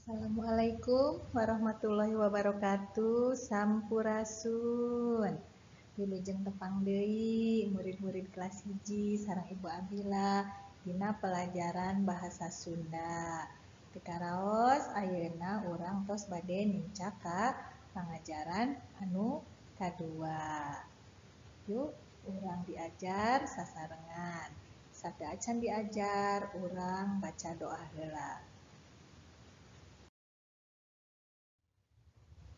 Assalamualaikum warahmatullahi wabarakatuh. Sampurasun. Wilujeng tepang deui murid-murid kelas 1 sareng Ibu Abila dina pelajaran bahasa Sunda. Tekaraos ayeuna urang tos bade nincak ka pangajaran anu kadua. Yuk urang diajar sasarengan. Sabda acan diajar urang baca doa heula.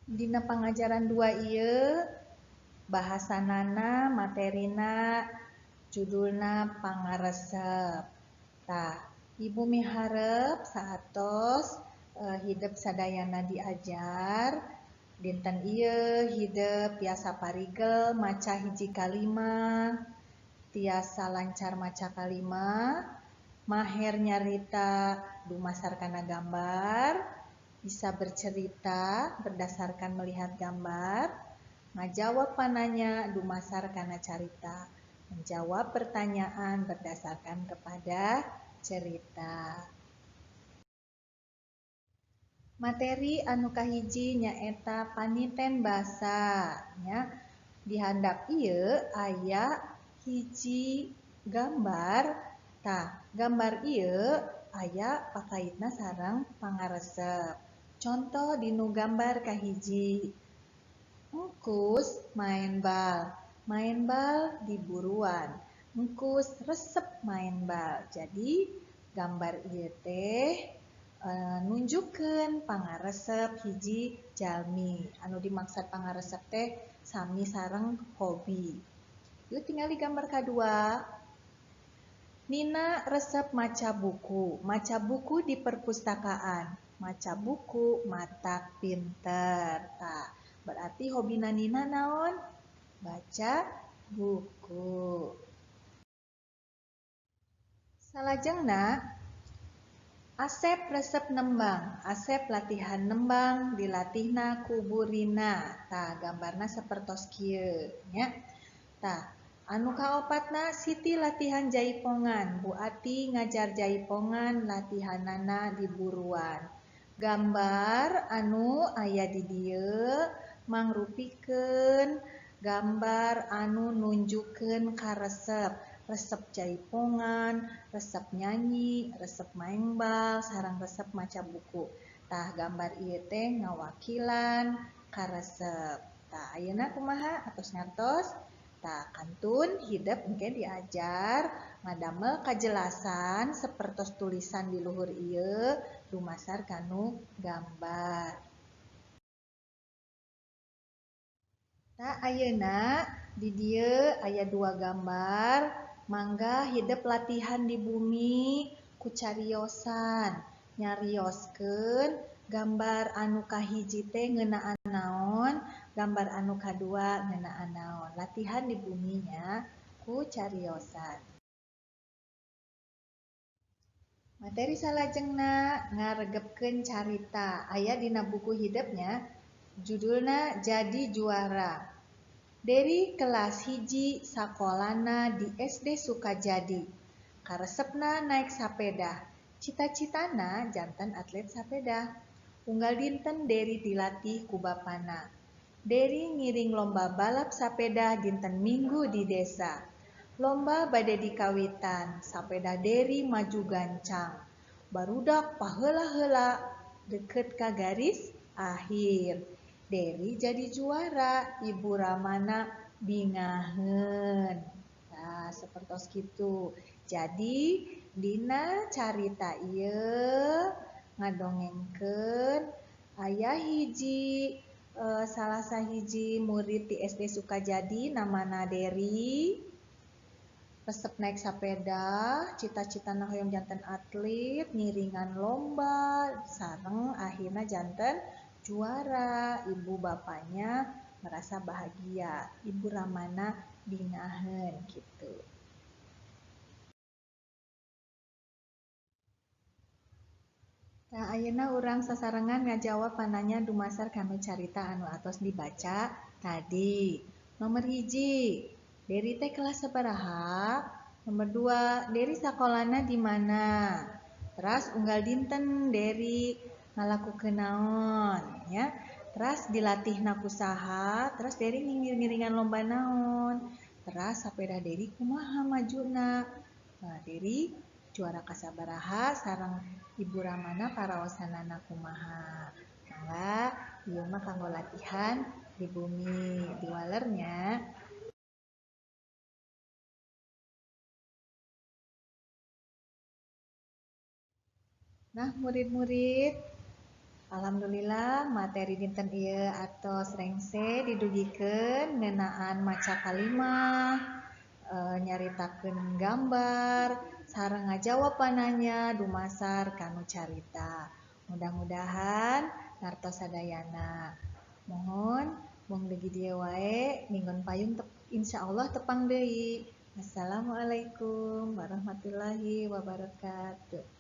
Dina pangajaran 2 ieu bahasanana materina judulna pangaresep. Tah, Ibu miharep saatos hideep sadayana diajar dinten ieu hideep tiasa parigel maca hiji kalimah, tiasa lancar maca kalimah, maher nyarita dumasarkana gambar, bisa bercerita berdasarkan melihat gambar, ngajawab pananya dumasarkana carita, menjawab pertanyaan berdasarkan kepada cerita. Materi anu kahiji nyaeta paniten basa nya. Di handap ieu aya hiji gambar. Tah, gambar ieu aya pakaitna sareng pangaresep. Contoh dinu gambar kahiji. Engkus main bal. Main bal di buruan. Engkus resep main bal. Jadi gambar ieu teh nunjukkeun pangaresep hiji jalmi. Anu dimaksud pangaresep teh sami sareng hobi. Yuk tingali gambar kadua. Nina resep maca buku. Maca buku di perpustakaan. Maca buku matak pinter. Tah, berarti hobina Nina naon? Baca buku. Salajengna Asep resep nembang. Asep latihan nembang dilatihna ku Burina. Tah, gambarna sapertos kieu nya. Tah, anu kaopatna Siti latihan jaipongan. Bu Ati ngajar jaipongan latihanana di buruan. Gambar anu aya di dieu mangrupikeun gambar anu nunjukkeun karesep. Resep jaipongan, resep nyanyi, resep maeng bal, sareng resep maca buku. Tah, gambar ieu teh ngawakilan karesep. Tah, ayeuna kumaha? Atos ngartos? Tah, kantun hideep engke diajar ngadamel kajelasan sapertos tulisan di luhur ieu dumasar kanu gambar. Tah, ayeuna di dieu aya 2 gambar, mangga hideep latihan di bumi ku cariosan. Nyarioskeun gambar anu kahiji teh ngeunaan naon, gambar anu kadua ngeunaan naon. Latihan di buminya ku cariosan. Materi salajengna ngaregepkeun carita. Aya dina buku hidupnya judulna Jadi Juara. Dari kelas hiji sakolana di SD Sukajadi. Karesepna naik sapeda. Cita-citana jantan atlet sapeda. Unggal dinten Deri dilatih ku bapana. Deri ngiring lomba balap sapeda dinten Minggu di desa. Lomba bade dikawitan, sapeda Deri maju gancang. Barudak paheula-heula deket ka garis akhir. Deri jadi juara, Ibu Ramana bingaheun. Nah, sapertos kitu. Jadi dina carita ieu ngadongengkeun aya hiji salah sahiji murid di SD Sukajadi namana Deri. Resep naik sapeda, cita-citana hoyong janten atlet, ngiringan lomba, sareng akhirna janten juara. Ibu bapaknya merasa bahagia. Ibu Ramana bingaheun gitu. Nah, ayeuna urang sasarengan ngajawab pananya dumasar kanu carita anu atos dibaca tadi. Nomor hiji, Deri teh kelas sabaraha? Nomor 2, Deri sakolana di mana? Terus unggal dinten Deri ngalakukeun naon ya. Terus dilatih nakusaha, terus dari ngiring-ngiringan lomba naon. Terus sapeda deri kumaha majuna. Nah, deri juara kasabaraha sareng Ibu Ramana karaosanana kumaha. Mangga ieu mah kanggo latihan di bumi di walernya. Nah, murid-murid, alhamdulillah materi dinten ieu atos rengse didugikeun ngeunaan maca kalimah, nyaritakeun gambar, sareng ngajawab pananya dumasar kanu carita. Mudah-mudahan ngartos sadayana. Mohon mung dugi dieu wae minggon payun insyaallah tepang deui. Assalamualaikum warahmatullahi wabarakatuh.